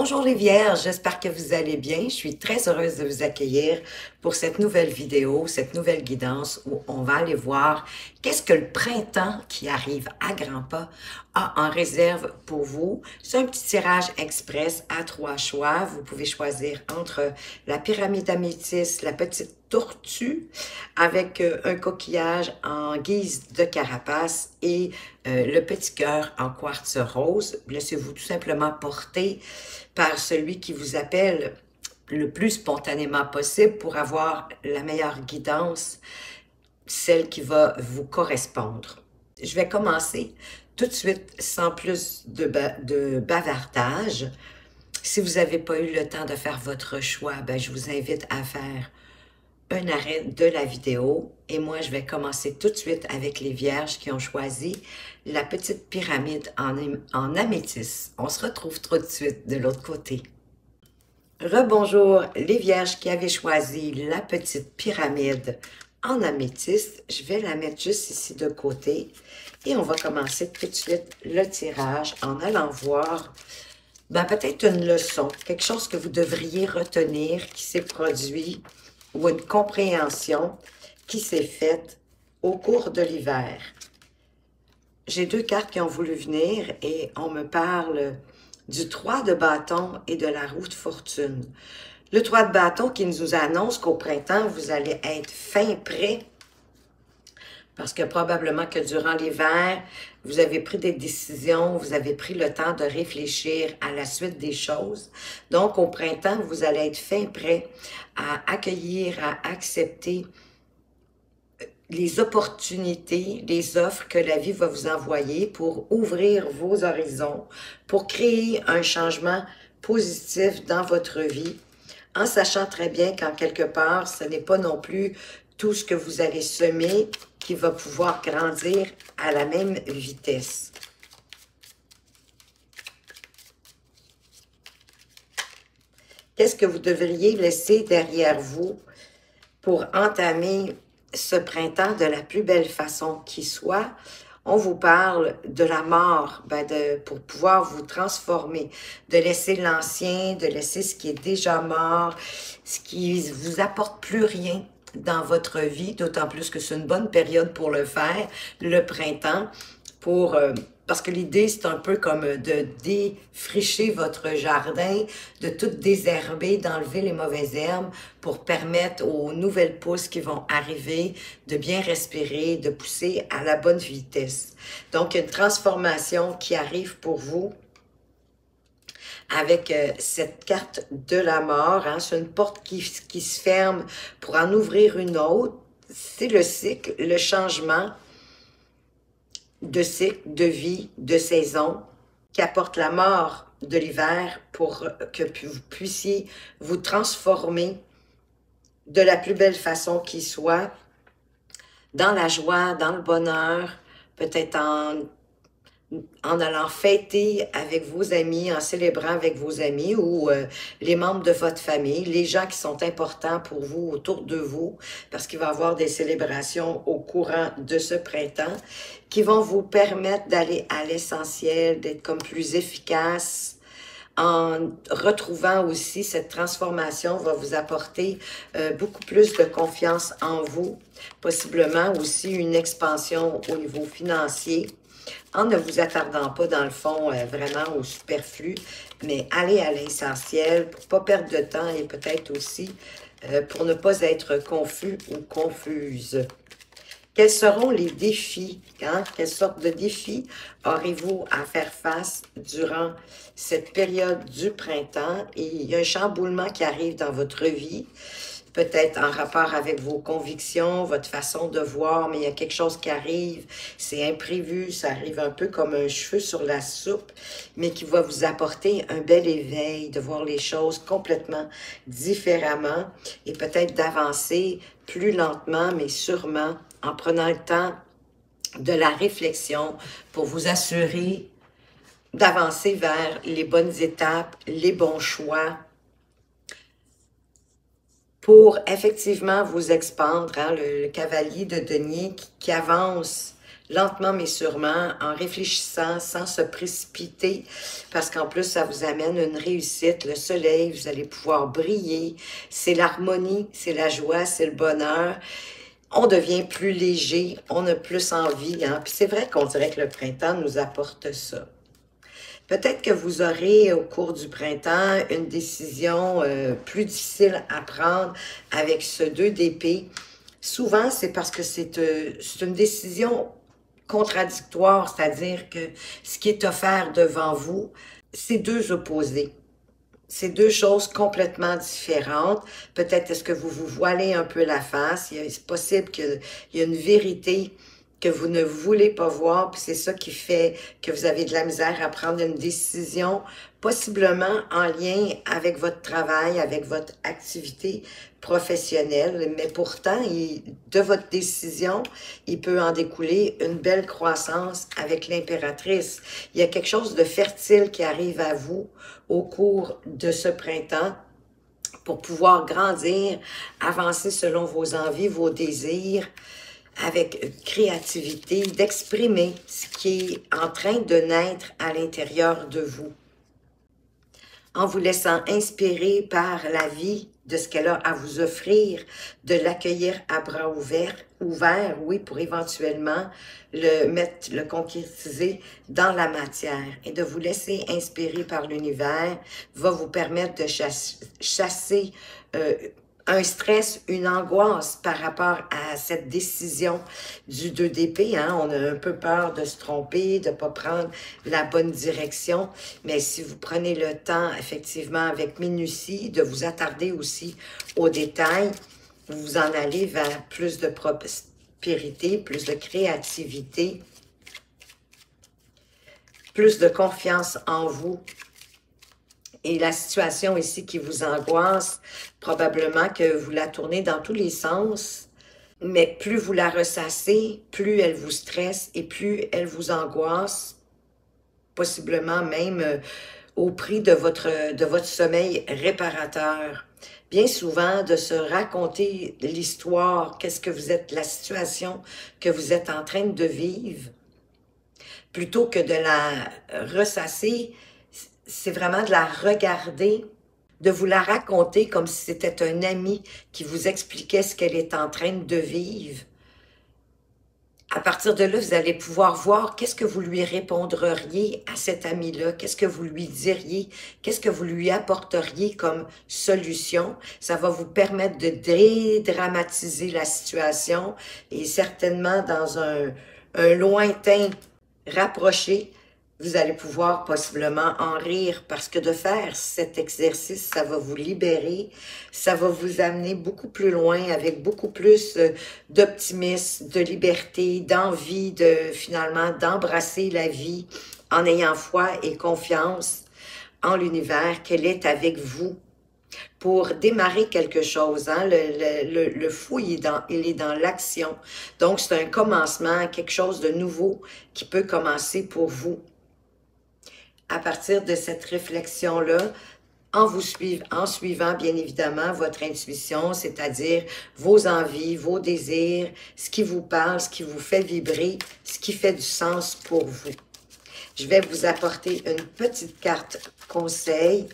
Bonjour les Vierges, j'espère que vous allez bien. Je suis très heureuse de vous accueillir pour cette nouvelle vidéo, cette nouvelle guidance où on va aller voir qu'est-ce que le printemps qui arrive à grands pas a en réserve pour vous. C'est un petit tirage express à 3 choix. Vous pouvez choisir entre la pyramide améthyste, la petite tortue avec un coquillage en guise de carapace et le petit cœur en quartz rose. Laissez-vous tout simplement porter par celui qui vous appelle le plus spontanément possible pour avoir la meilleure guidance, celle qui va vous correspondre. Je vais commencer tout de suite sans plus de bavardage. Si vous n'avez pas eu le temps de faire votre choix, je vous invite à faire un arrêt de la vidéo et moi je vais commencer tout de suite avec les vierges qui ont choisi la petite pyramide en améthyste. On se retrouve tout de suite de l'autre côté. Rebonjour les vierges qui avaient choisi la petite pyramide en améthyste. Je vais la mettre juste ici de côté et on va commencer tout de suite le tirage en allant voir peut-être une leçon, quelque chose que vous devriez retenir qui s'est produit ou une compréhension qui s'est faite au cours de l'hiver. J'ai deux cartes qui ont voulu venir et on me parle du 3 de bâton et de la roue de fortune. Le 3 de bâton qui nous annonce qu'au printemps, vous allez être fin prêt parce que probablement que durant l'hiver, vous avez pris des décisions, vous avez pris le temps de réfléchir à la suite des choses. Donc, au printemps, vous allez être fin prêt à accueillir, à accepter les opportunités, les offres que la vie va vous envoyer pour ouvrir vos horizons, pour créer un changement positif dans votre vie, en sachant très bien qu'en quelque part, ce n'est pas non plus tout ce que vous allez semer qui va pouvoir grandir à la même vitesse. Qu'est-ce que vous devriez laisser derrière vous pour entamer ce printemps de la plus belle façon qui soit? On vous parle de la mort, pour pouvoir vous transformer, de laisser l'ancien, de laisser ce qui est déjà mort, ce qui vous apporte plus rien dans votre vie, d'autant plus que c'est une bonne période pour le faire, le printemps, parce que l'idée, c'est un peu comme de défricher votre jardin, de tout désherber, d'enlever les mauvaises herbes pour permettre aux nouvelles pousses qui vont arriver de bien respirer, de pousser à la bonne vitesse. Donc, une transformation qui arrive pour vous avec cette carte de la mort. C'est une porte qui se ferme pour en ouvrir une autre. C'est le cycle, le changement de cycle, de vie, de saison, qui apporte la mort de l'hiver pour que vous puissiez vous transformer de la plus belle façon qui soit, dans la joie, dans le bonheur, peut-être en allant fêter avec vos amis, en célébrant avec vos amis ou les membres de votre famille, les gens qui sont importants pour vous, autour de vous, parce qu'il va y avoir des célébrations au courant de ce printemps qui vont vous permettre d'aller à l'essentiel, d'être comme plus efficace, en retrouvant aussi cette transformation va vous apporter beaucoup plus de confiance en vous, possiblement aussi une expansion au niveau financier, en ne vous attardant pas dans le fond vraiment au superflu, mais allez à l'essentiel pour ne pas perdre de temps et peut-être aussi pour ne pas être confus ou confuse. Quels seront les défis? Quelle sorte de défis aurez-vous à faire face durant cette période du printemps? Et il y a un chamboulement qui arrive dans votre vie, peut-être en rapport avec vos convictions, votre façon de voir, mais il y a quelque chose qui arrive, c'est imprévu, ça arrive un peu comme un cheveu sur la soupe, mais qui va vous apporter un bel éveil, de voir les choses complètement différemment et peut-être d'avancer plus lentement, mais sûrement en prenant le temps de la réflexion pour vous assurer d'avancer vers les bonnes étapes, les bons choix, pour effectivement vous expandre, le cavalier de denier qui avance lentement mais sûrement, en réfléchissant, sans se précipiter, parce qu'en plus, ça vous amène une réussite, le soleil, vous allez pouvoir briller, c'est l'harmonie, c'est la joie, c'est le bonheur. On devient plus léger, on a plus envie, hein? Puis c'est vrai qu'on dirait que le printemps nous apporte ça. Peut-être que vous aurez au cours du printemps une décision plus difficile à prendre avec ce 2 d'épée. Souvent, c'est parce que c'est une décision contradictoire, c'est-à-dire que ce qui est offert devant vous, c'est deux opposés. C'est deux choses complètement différentes. Peut-être est-ce que vous vous voilez un peu la face. C'est possible qu'il y ait une vérité que vous ne voulez pas voir, puis c'est ça qui fait que vous avez de la misère à prendre une décision, possiblement en lien avec votre travail, avec votre activité professionnelle, mais pourtant, de votre décision, il peut en découler une belle croissance avec l'impératrice. Il y a quelque chose de fertile qui arrive à vous au cours de ce printemps pour pouvoir grandir, avancer selon vos envies, vos désirs, avec créativité, d'exprimer ce qui est en train de naître à l'intérieur de vous, en vous laissant inspirer par la vie de ce qu'elle a à vous offrir, de l'accueillir à bras ouverts, oui, pour éventuellement le concrétiser dans la matière. Et de vous laisser inspirer par l'univers va vous permettre de chasser un stress, une angoisse par rapport à cette décision du 2 d'épée. Hein? On a un peu peur de se tromper, de ne pas prendre la bonne direction. Mais si vous prenez le temps, effectivement, avec minutie, de vous attarder aussi aux détails, vous en allez vers plus de prospérité, plus de créativité, plus de confiance en vous. Et la situation ici qui vous angoisse, probablement que vous la tournez dans tous les sens, mais plus vous la ressassez, plus elle vous stresse et plus elle vous angoisse, possiblement même au prix de votre sommeil réparateur. Bien souvent, de se raconter l'histoire, qu'est-ce que vous êtes, la situation que vous êtes en train de vivre, plutôt que de la ressasser, c'est vraiment de la regarder, de vous la raconter comme si c'était un ami qui vous expliquait ce qu'elle est en train de vivre. À partir de là, vous allez pouvoir voir qu'est-ce que vous lui répondriez à cet ami-là, qu'est-ce que vous lui diriez, qu'est-ce que vous lui apporteriez comme solution. Ça va vous permettre de dédramatiser la situation et certainement dans un lointain rapproché, vous allez pouvoir possiblement en rire parce que de faire cet exercice, ça va vous libérer, ça va vous amener beaucoup plus loin avec beaucoup plus d'optimisme, de liberté, d'envie finalement d'embrasser la vie en ayant foi et confiance en l'univers qu'elle est avec vous pour démarrer quelque chose. Hein? Le fou, il est dans l'action. Donc, c'est un commencement, quelque chose de nouveau qui peut commencer pour vous. À partir de cette réflexion-là, en suivant bien évidemment votre intuition, c'est-à-dire vos envies, vos désirs, ce qui vous parle, ce qui vous fait vibrer, ce qui fait du sens pour vous. Je vais vous apporter une petite carte conseil.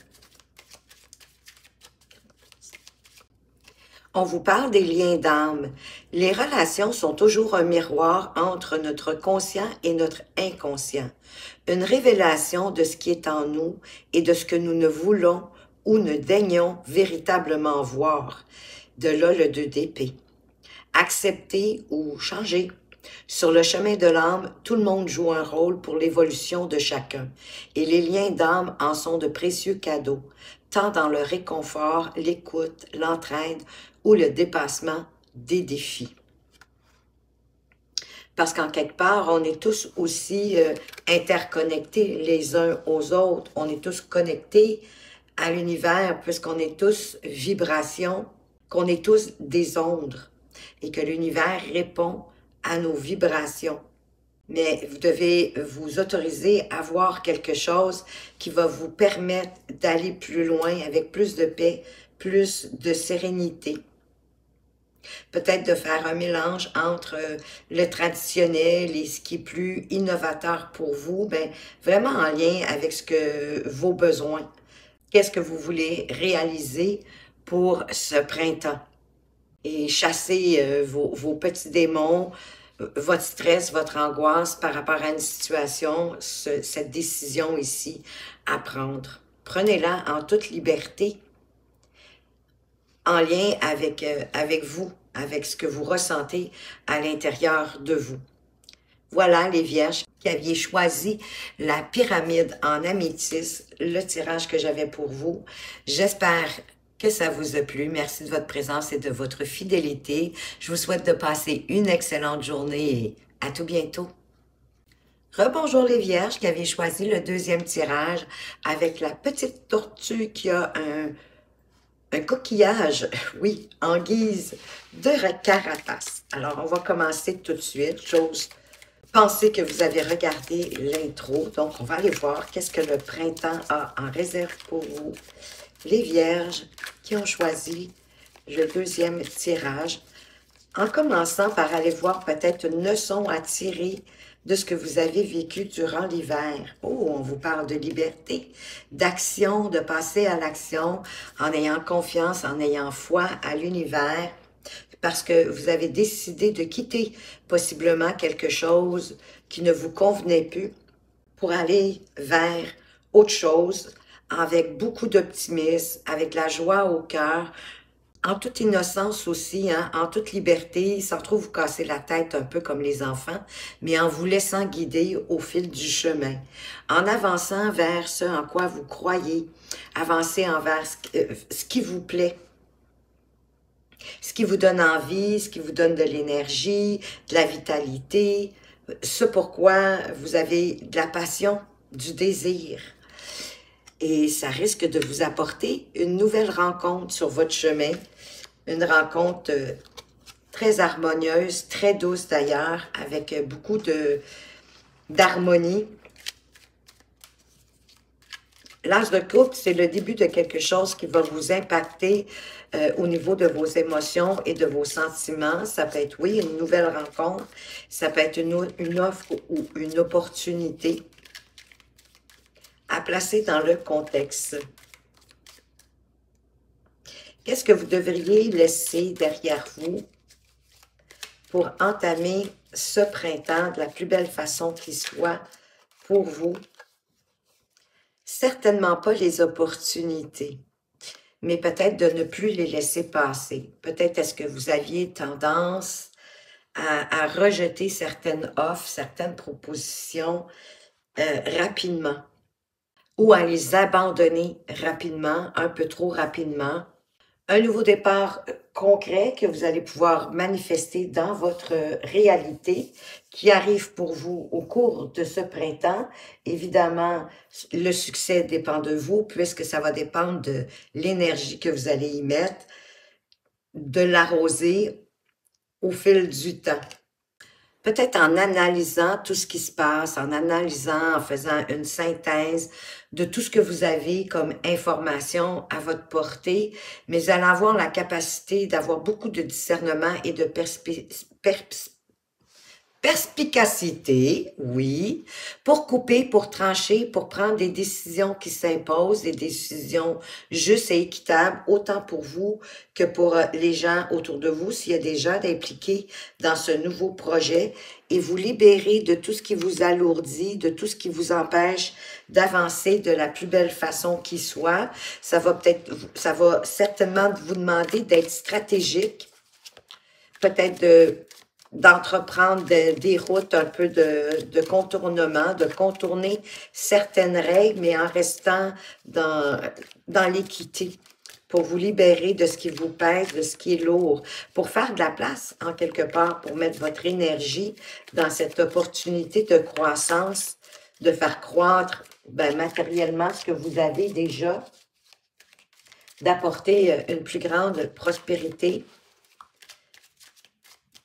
On vous parle des liens d'âme. Les relations sont toujours un miroir entre notre conscient et notre inconscient. Une révélation de ce qui est en nous et de ce que nous ne voulons ou ne daignons véritablement voir. De là le 2 d'épée. Accepter ou changer. Sur le chemin de l'âme, tout le monde joue un rôle pour l'évolution de chacun. Et les liens d'âme en sont de précieux cadeaux, tant dans le réconfort, l'écoute, l'entraide ou le dépassement des défis. Parce qu'en quelque part, on est tous aussi interconnectés les uns aux autres. On est tous connectés à l'univers puisqu'on est tous vibrations, qu'on est tous des ondes et que l'univers répond à nos vibrations. Mais vous devez vous autoriser à voir quelque chose qui va vous permettre d'aller plus loin avec plus de paix, plus de sérénité. Peut-être de faire un mélange entre le traditionnel et ce qui est plus innovateur pour vous, ben, vraiment en lien avec vos besoins. Qu'est-ce que vous voulez réaliser pour ce printemps? Et chasser vos petits démons, votre stress, votre angoisse par rapport à une situation, cette décision ici à prendre. Prenez-la en toute liberté, en lien avec vous, avec ce que vous ressentez à l'intérieur de vous. Voilà les vierges qui aviez choisi la pyramide en améthyste, le tirage que j'avais pour vous. J'espère que ça vous a plu. Merci de votre présence et de votre fidélité. Je vous souhaite de passer une excellente journée et à tout bientôt. Rebonjour les vierges qui avaient choisi le deuxième tirage avec la petite tortue qui a un coquillage, oui, en guise de carapace. Alors, on va commencer tout de suite. J'ose penser que vous avez regardé l'intro. Donc, on va aller voir qu'est-ce que le printemps a en réserve pour vous. Les vierges qui ont choisi le deuxième tirage. En commençant par aller voir peut-être une leçon à tirer de ce que vous avez vécu durant l'hiver. Oh, on vous parle de liberté, d'action, de passer à l'action en ayant confiance, en ayant foi à l'univers, parce que vous avez décidé de quitter possiblement quelque chose qui ne vous convenait plus pour aller vers autre chose avec beaucoup d'optimisme, avec la joie au cœur, en toute innocence aussi, hein, en toute liberté, sans trop vous casser la tête un peu comme les enfants, mais en vous laissant guider au fil du chemin, en avançant vers ce en quoi vous croyez, avancer envers ce qui vous plaît, ce qui vous donne envie, ce qui vous donne de l'énergie, de la vitalité, ce pourquoi vous avez de la passion, du désir. Et ça risque de vous apporter une nouvelle rencontre sur votre chemin, une rencontre très harmonieuse, très douce d'ailleurs, avec beaucoup d'harmonie. L'âge de couple, c'est le début de quelque chose qui va vous impacter au niveau de vos émotions et de vos sentiments. Ça peut être, oui, une nouvelle rencontre, ça peut être une offre ou une opportunité à placer dans le contexte. Qu'est-ce que vous devriez laisser derrière vous pour entamer ce printemps de la plus belle façon qui soit pour vous? Certainement pas les opportunités, mais peut-être de ne plus les laisser passer. Peut-être est-ce que vous aviez tendance à rejeter certaines offres, certaines propositions rapidement, ou à les abandonner rapidement, un peu trop rapidement. Un nouveau départ concret que vous allez pouvoir manifester dans votre réalité qui arrive pour vous au cours de ce printemps. Évidemment, le succès dépend de vous puisque ça va dépendre de l'énergie que vous allez y mettre, de l'arroser au fil du temps. Peut-être en analysant tout ce qui se passe, en analysant, en faisant une synthèse de tout ce que vous avez comme information à votre portée, mais vous allez avoir la capacité d'avoir beaucoup de discernement et de perspicacité, oui, pour couper, pour trancher, pour prendre des décisions qui s'imposent, des décisions justes et équitables, autant pour vous que pour les gens autour de vous, s'il y a des gens impliqués dans ce nouveau projet, et vous libérer de tout ce qui vous alourdit, de tout ce qui vous empêche d'avancer de la plus belle façon qui soit. Ça va certainement vous demander d'être stratégique, peut-être d'entreprendre des routes un peu de contournement, de contourner certaines règles, mais en restant dans l'équité, pour vous libérer de ce qui vous pèse, de ce qui est lourd, pour faire de la place, en quelque part, pour mettre votre énergie dans cette opportunité de croissance, de faire croître matériellement ce que vous avez déjà, d'apporter une plus grande prospérité,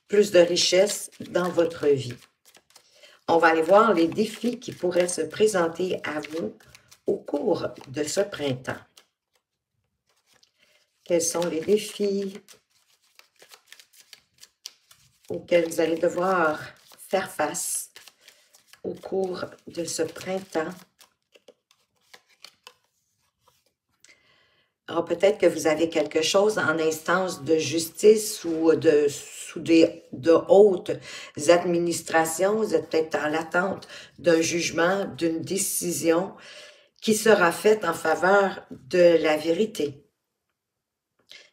plus de richesse dans votre vie. On va aller voir les défis qui pourraient se présenter à vous au cours de ce printemps. Quels sont les défis auxquelles vous allez devoir faire face au cours de ce printemps. Alors, peut-être que vous avez quelque chose en instance de justice ou de hautes administrations. Vous êtes peut-être en l'attente d'un jugement, d'une décision qui sera faite en faveur de la vérité,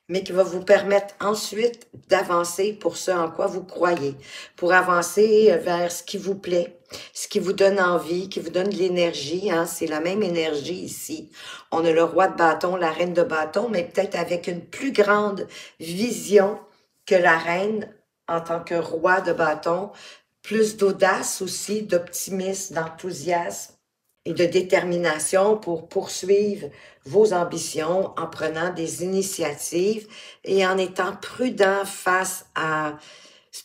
mais qui va vous permettre ensuite d'avancer pour ce en quoi vous croyez, pour avancer vers ce qui vous plaît, ce qui vous donne envie, qui vous donne de l'énergie, hein? C'est la même énergie ici. On a le roi de bâton, la reine de bâton, mais peut-être avec une plus grande vision que la reine en tant que roi de bâton, plus d'audace aussi, d'optimisme, d'enthousiasme et de détermination pour poursuivre vos ambitions en prenant des initiatives et en étant prudent face à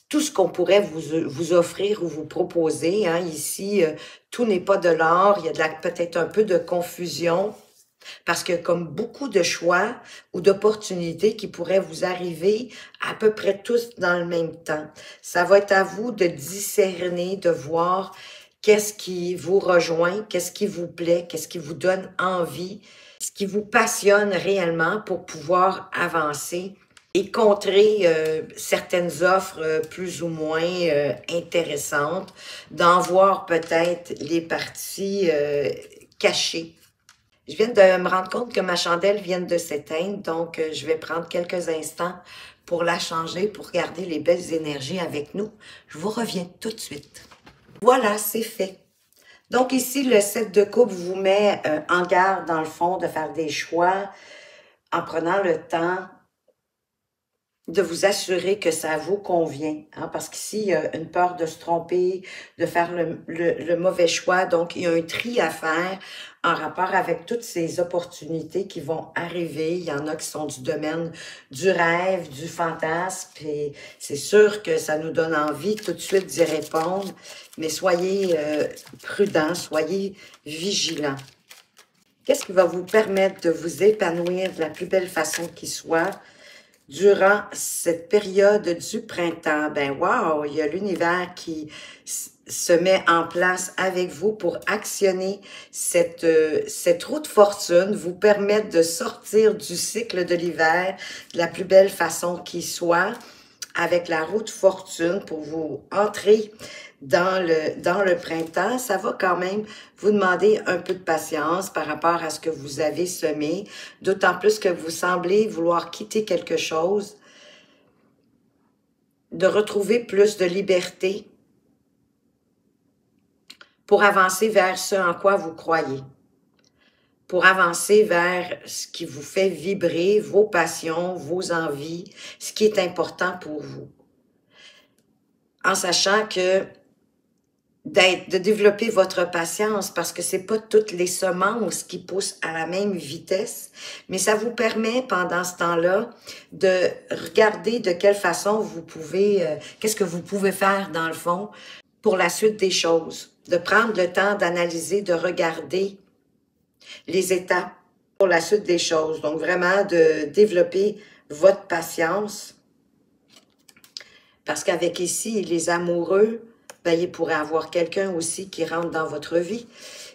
tout ce qu'on pourrait vous offrir ou vous proposer. Hein. Ici, tout n'est pas de l'or, il y a peut-être un peu de confusion parce que comme beaucoup de choix ou d'opportunités qui pourraient vous arriver à peu près tous dans le même temps. Ça va être à vous de discerner, de voir qu'est-ce qui vous rejoint, qu'est-ce qui vous plaît, qu'est-ce qui vous donne envie, ce qui vous passionne réellement pour pouvoir avancer et contrer certaines offres plus ou moins intéressantes, d'en voir peut-être les parties cachées. Je viens de me rendre compte que ma chandelle vient de s'éteindre, donc je vais prendre quelques instants pour la changer, pour garder les belles énergies avec nous. Je vous reviens tout de suite. Voilà, c'est fait. Donc ici, le 7 de coupe vous met en garde, dans le fond, de faire des choix en prenant le temps de vous assurer que ça vous convient. Hein, parce qu'ici, il y a une peur de se tromper, de faire le mauvais choix. Donc, il y a un tri à faire en rapport avec toutes ces opportunités qui vont arriver. Il y en a qui sont du domaine du rêve, du fantasme. Et c'est sûr que ça nous donne envie tout de suite d'y répondre. Mais soyez prudents, soyez vigilants. Qu'est-ce qui va vous permettre de vous épanouir de la plus belle façon qui soit durant cette période du printemps? Ben wow, il y a l'univers qui se met en place avec vous pour actionner cette roue de fortune, vous permettre de sortir du cycle de l'hiver de la plus belle façon qui soit, avec la roue de fortune pour vous entrer dans le printemps. Ça va quand même vous demander un peu de patience par rapport à ce que vous avez semé, d'autant plus que vous semblez vouloir quitter quelque chose, de retrouver plus de liberté pour avancer vers ce en quoi vous croyez, pour avancer vers ce qui vous fait vibrer, vos passions, vos envies, ce qui est important pour vous. En sachant que de développer votre patience parce que c'est pas toutes les semences qui poussent à la même vitesse, mais ça vous permet pendant ce temps-là de regarder de quelle façon vous pouvez, qu'est-ce que vous pouvez faire dans le fond pour la suite des choses, de prendre le temps d'analyser, de regarder les étapes pour la suite des choses. Donc vraiment de développer votre patience parce qu'avec ici les amoureux, ben, il pourrait y avoir quelqu'un aussi qui rentre dans votre vie.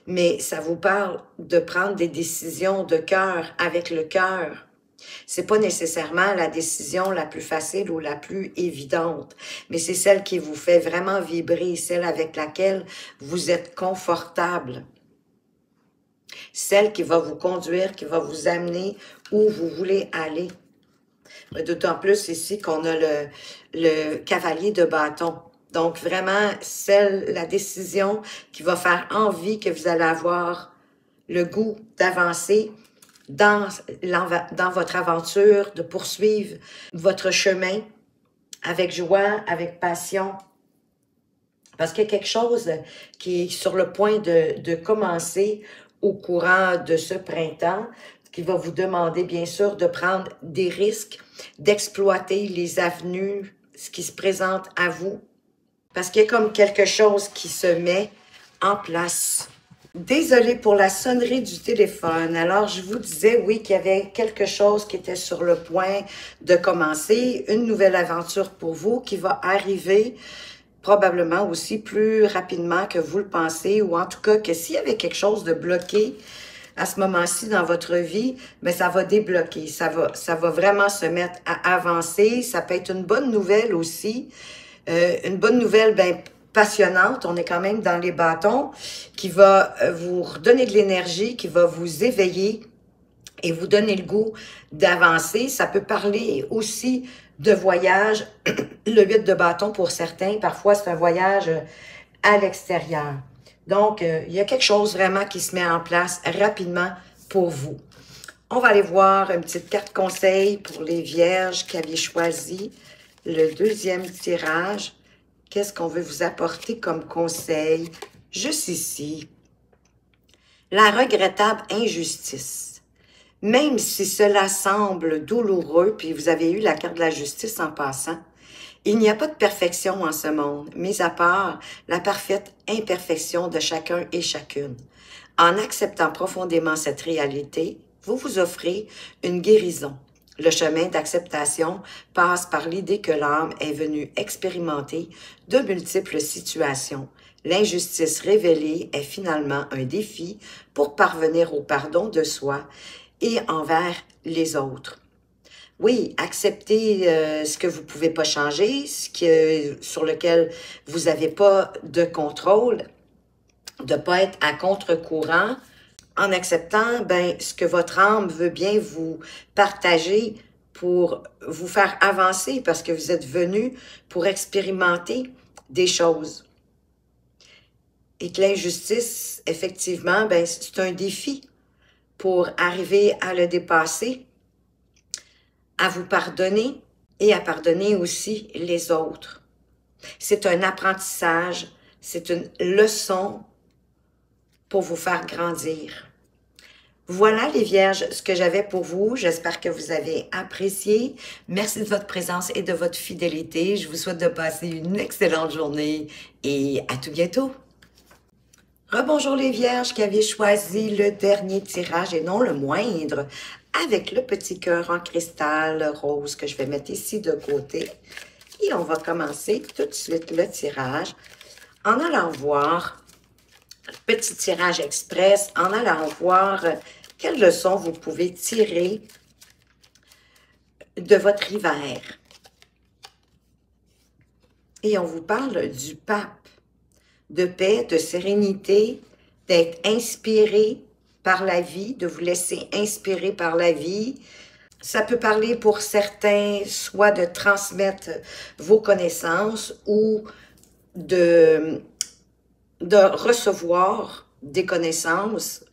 Mais ça vous parle de prendre des décisions de cœur avec le cœur. C'est pas nécessairement la décision la plus facile ou la plus évidente, mais c'est celle qui vous fait vraiment vibrer, celle avec laquelle vous êtes confortable. Celle qui va vous conduire, qui va vous amener où vous voulez aller. D'autant plus ici qu'on a le cavalier de bâton. Donc, vraiment, la décision qui va faire envie que vous allez avoir le goût d'avancer dans votre aventure, de poursuivre votre chemin avec joie, avec passion. Parce qu'il y a quelque chose qui est sur le point de commencer au courant de ce printemps, qui va vous demander, bien sûr, de prendre des risques, d'exploiter les avenues, ce qui se présente à vous. Parce qu'il y a comme quelque chose qui se met en place. Désolée pour la sonnerie du téléphone. Alors, je vous disais, oui, qu'il y avait quelque chose qui était sur le point de commencer, une nouvelle aventure pour vous qui va arriver probablement aussi plus rapidement que vous le pensez, ou en tout cas que s'il y avait quelque chose de bloqué à ce moment-ci dans votre vie, mais ça va débloquer, ça va vraiment se mettre à avancer. Ça peut être une bonne nouvelle aussi, une bonne nouvelle, ben, passionnante, on est quand même dans les bâtons, qui va vous redonner de l'énergie, qui va vous éveiller et vous donner le goût d'avancer. Ça peut parler aussi de voyage. Le 8 de bâton, pour certains, parfois, c'est un voyage à l'extérieur. Donc, il y a quelque chose vraiment qui se met en place rapidement pour vous. On va aller voir une petite carte conseil pour les vierges qui avaient choisi le deuxième tirage. Qu'est-ce qu'on veut vous apporter comme conseil? Juste ici. La regrettable injustice. Même si cela semble douloureux, puis vous avez eu la carte de la justice en passant, il n'y a pas de perfection en ce monde, mis à part la parfaite imperfection de chacun et chacune. En acceptant profondément cette réalité, vous vous offrez une guérison. Le chemin d'acceptation passe par l'idée que l'âme est venue expérimenter de multiples situations. L'injustice révélée est finalement un défi pour parvenir au pardon de soi et envers les autres. Oui, accepter ce que vous ne pouvez pas changer, sur lequel vous n'avez pas de contrôle, de ne pas être à contre-courant, en acceptant ce que votre âme veut bien vous partager pour vous faire avancer, parce que vous êtes venu pour expérimenter des choses. Et que l'injustice, effectivement, c'est un défi pour arriver à le dépasser, à vous pardonner et à pardonner aussi les autres. C'est un apprentissage, c'est une leçon pour vous faire grandir. Voilà les vierges, ce que j'avais pour vous. J'espère que vous avez apprécié. Merci de votre présence et de votre fidélité. Je vous souhaite de passer une excellente journée et à tout bientôt. Rebonjour les vierges qui avaient choisi le dernier tirage et non le moindre, avec le petit cœur en cristal rose que je vais mettre ici de côté. Et on va commencer tout de suite le tirage en allant voir, petit tirage express, en allant voir quelles leçons vous pouvez tirer de votre hiver. Et on vous parle du pape, de paix, de sérénité, d'être inspiré par la vie, de vous laisser inspirer par la vie. Ça peut parler pour certains, soit de transmettre vos connaissances ou de recevoir des connaissances,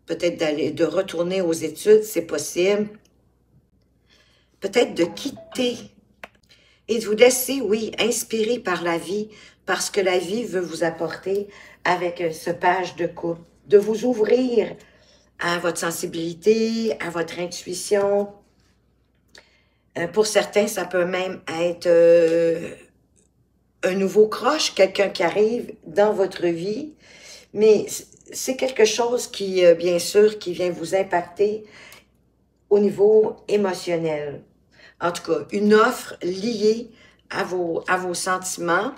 peut-être de retourner aux études, c'est possible. Peut-être de quitter et de vous laisser, oui, inspirer par la vie, parce que la vie veut vous apporter avec ce page de coupe, de vous ouvrir à votre sensibilité, à votre intuition. Pour certains, ça peut même être un nouveau crush, quelqu'un qui arrive dans votre vie, mais c'est quelque chose qui, bien sûr, qui vient vous impacter au niveau émotionnel. En tout cas, une offre liée à vos sentiments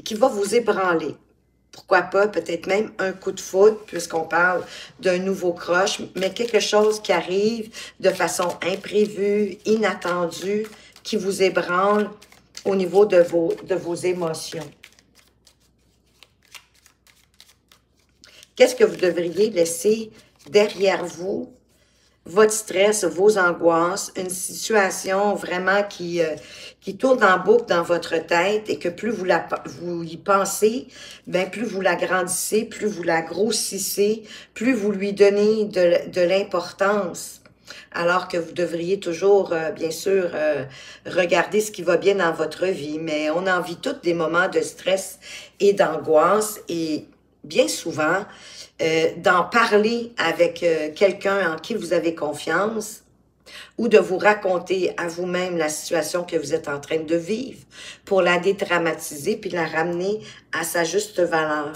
qui va vous ébranler. Pourquoi pas, peut-être même un coup de foudre, puisqu'on parle d'un nouveau crush, mais quelque chose qui arrive de façon imprévue, inattendue, qui vous ébranle au niveau de vos émotions. Qu'est-ce que vous devriez laisser derrière vous? Votre stress, vos angoisses, une situation vraiment qui tourne en boucle dans votre tête et que plus vous y pensez, plus vous l'agrandissez, plus vous la grossissez, plus vous lui donnez de l'importance. Alors que vous devriez toujours, bien sûr, regarder ce qui va bien dans votre vie. Mais on en vit tous des moments de stress et d'angoisse et bien souvent, d'en parler avec quelqu'un en qui vous avez confiance, ou de vous raconter à vous-même la situation que vous êtes en train de vivre pour la dédramatiser puis la ramener à sa juste valeur.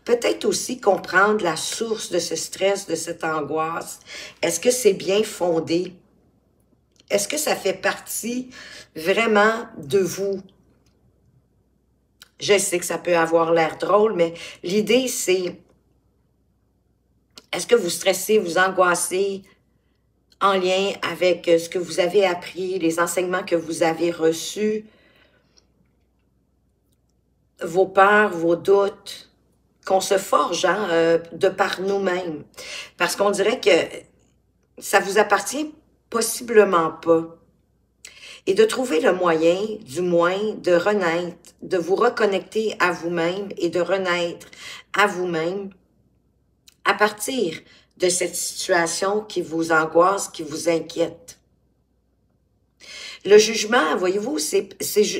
Peut-être aussi comprendre la source de ce stress, de cette angoisse. Est-ce que c'est bien fondé? Est-ce que ça fait partie vraiment de vous? Je sais que ça peut avoir l'air drôle, mais l'idée c'est, est-ce que vous stressez, vous angoissez en lien avec ce que vous avez appris, les enseignements que vous avez reçus, vos peurs, vos doutes, qu'on se forge de par nous-mêmes. Parce qu'on dirait que ça vous appartient possiblement pas. Et de trouver le moyen, du moins, de renaître, de vous reconnecter à vous-même et de renaître à vous-même à partir de cette situation qui vous angoisse, qui vous inquiète. Le jugement, voyez-vous, c'est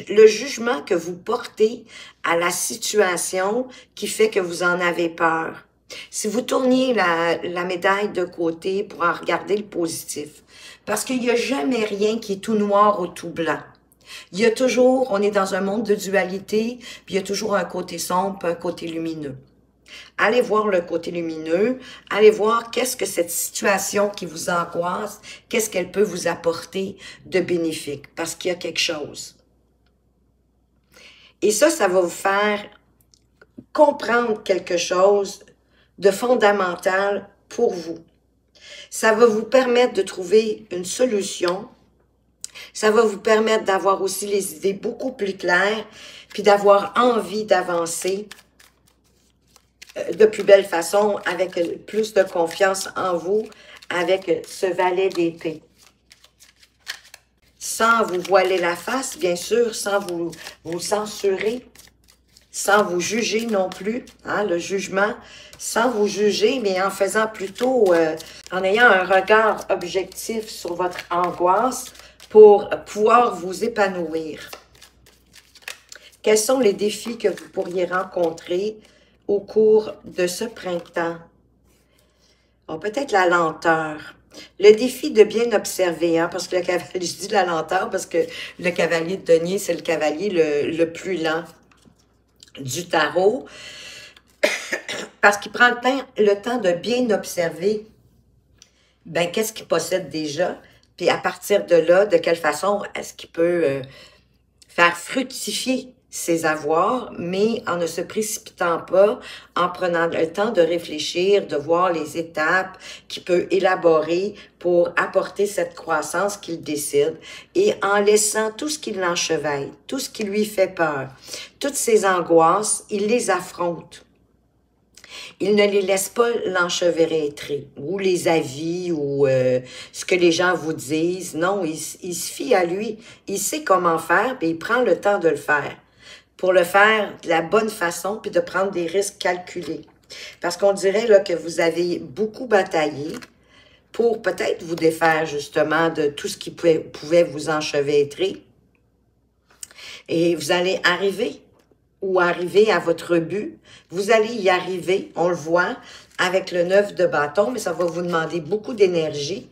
le jugement que vous portez à la situation qui fait que vous en avez peur. Si vous tourniez la médaille de côté pour en regarder le positif, parce qu'il n'y a jamais rien qui est tout noir ou tout blanc. Il y a toujours, on est dans un monde de dualité, puis il y a toujours un côté sombre, un côté lumineux. Allez voir le côté lumineux, allez voir qu'est-ce que cette situation qui vous angoisse, qu'est-ce qu'elle peut vous apporter de bénéfique, parce qu'il y a quelque chose. Et ça va vous faire comprendre quelque chose de fondamental pour vous. Ça va vous permettre de trouver une solution. Ça va vous permettre d'avoir aussi les idées beaucoup plus claires, puis d'avoir envie d'avancer de plus belle façon, avec plus de confiance en vous, avec ce valet d'épée. Sans vous voiler la face, bien sûr, sans vous censurer, sans vous juger non plus, hein, le jugement, sans vous juger, mais en faisant plutôt, en ayant un regard objectif sur votre angoisse pour pouvoir vous épanouir. Quels sont les défis que vous pourriez rencontrer au cours de ce printemps? Bon, peut-être la lenteur. Le défi de bien observer, hein, parce que le cavalier, je dis la lenteur parce que le cavalier de denier, c'est le cavalier le plus lent du tarot, parce qu'il prend le temps de bien observer ben, qu'est-ce qu'il possède déjà, puis à partir de là, de quelle façon est-ce qu'il peut faire fructifier ses avoirs, mais en ne se précipitant pas, en prenant le temps de réfléchir, de voir les étapes qu'il peut élaborer pour apporter cette croissance qu'il décide, et en laissant tout ce qui l'enchevêtre, tout ce qui lui fait peur, toutes ses angoisses, il les affronte. Il ne les laisse pas l'enchevêtrer, ou les avis, ou ce que les gens vous disent. Non, il se fie à lui. Il sait comment faire, puis il prend le temps de le faire. Pour le faire de la bonne façon, puis de prendre des risques calculés. Parce qu'on dirait là que vous avez beaucoup bataillé pour peut-être vous défaire justement de tout ce qui pouvait vous enchevêtrer. Et vous allez arriver à votre but. Vous allez y arriver, on le voit, avec le 9 de bâton, mais ça va vous demander beaucoup d'énergie.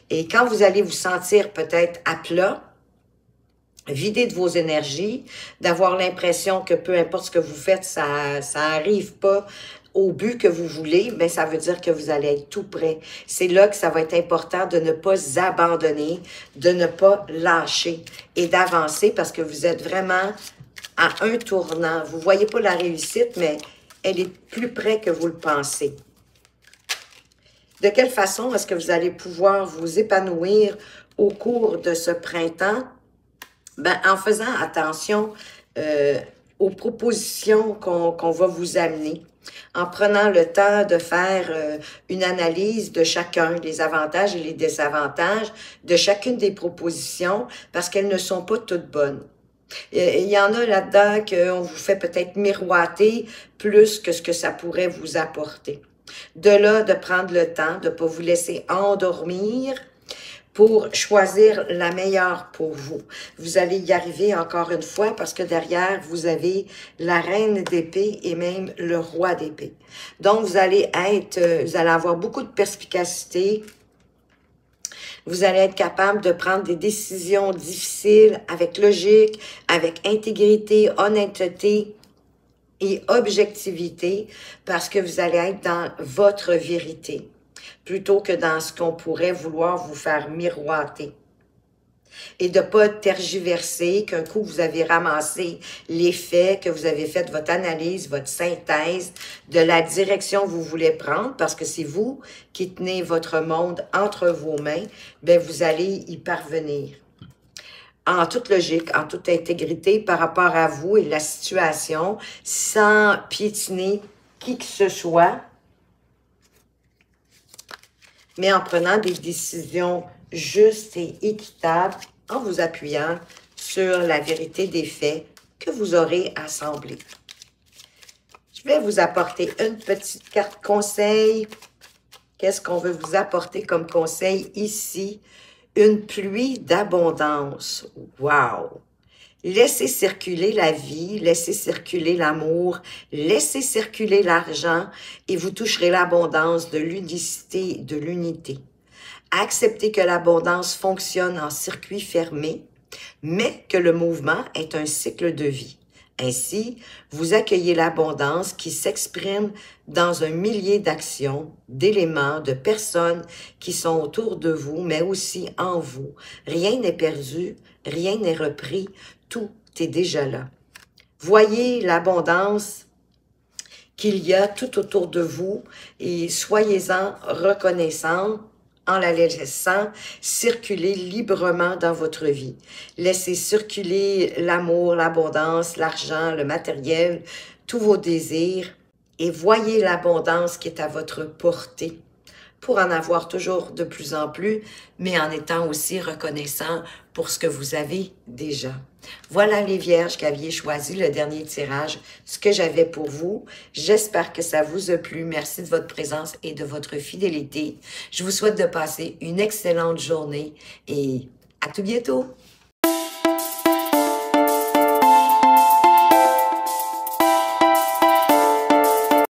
Et quand vous allez vous sentir peut-être à plat, vidé de vos énergies, d'avoir l'impression que peu importe ce que vous faites, ça arrive pas au but que vous voulez, mais ça veut dire que vous allez être tout prêt. C'est là que ça va être important de ne pas abandonner, de ne pas lâcher et d'avancer parce que vous êtes vraiment à un tournant. Vous voyez pas la réussite, mais elle est plus près que vous le pensez. De quelle façon est-ce que vous allez pouvoir vous épanouir au cours de ce printemps? Ben, en faisant attention aux propositions qu'on va vous amener, en prenant le temps de faire une analyse de chacun, les avantages et les désavantages de chacune des propositions, parce qu'elles ne sont pas toutes bonnes. Il y en a là-dedans qu'on vous fait peut-être miroiter plus que ce que ça pourrait vous apporter. De là, de prendre le temps, de ne pas vous laisser endormir, pour choisir la meilleure pour vous. Vous allez y arriver encore une fois parce que derrière, vous avez la reine d'épée et même le roi d'épée. Donc, vous allez avoir beaucoup de perspicacité. Vous allez être capable de prendre des décisions difficiles avec logique, avec intégrité, honnêteté et objectivité, parce que vous allez être dans votre vérité, plutôt que dans ce qu'on pourrait vouloir vous faire miroiter. Et de ne pas tergiverser, qu'un coup vous avez ramassé les faits, que vous avez fait votre analyse, votre synthèse de la direction que vous voulez prendre, parce que c'est vous qui tenez votre monde entre vos mains, bien vous allez y parvenir. En toute logique, en toute intégrité par rapport à vous et la situation, sans piétiner qui que ce soit, mais en prenant des décisions justes et équitables, en vous appuyant sur la vérité des faits que vous aurez assemblés. Je vais vous apporter une petite carte conseil. Qu'est-ce qu'on veut vous apporter comme conseil ici? Une pluie d'abondance. Wow! Laissez circuler la vie, laissez circuler l'amour, laissez circuler l'argent et vous toucherez l'abondance de l'unicité, de l'unité. Acceptez que l'abondance fonctionne en circuit fermé, mais que le mouvement est un cycle de vie. Ainsi, vous accueillez l'abondance qui s'exprime dans un millier d'actions, d'éléments, de personnes qui sont autour de vous, mais aussi en vous. Rien n'est perdu, rien n'est repris, tout est déjà là. Voyez l'abondance qu'il y a tout autour de vous et soyez-en reconnaissants en la laissant circuler librement dans votre vie. Laissez circuler l'amour, l'abondance, l'argent, le matériel, tous vos désirs et voyez l'abondance qui est à votre portée pour en avoir toujours de plus en plus, mais en étant aussi reconnaissant pour ce que vous avez déjà. Voilà les vierges qui aviez choisi le dernier tirage, ce que j'avais pour vous. J'espère que ça vous a plu. Merci de votre présence et de votre fidélité. Je vous souhaite de passer une excellente journée et à tout bientôt.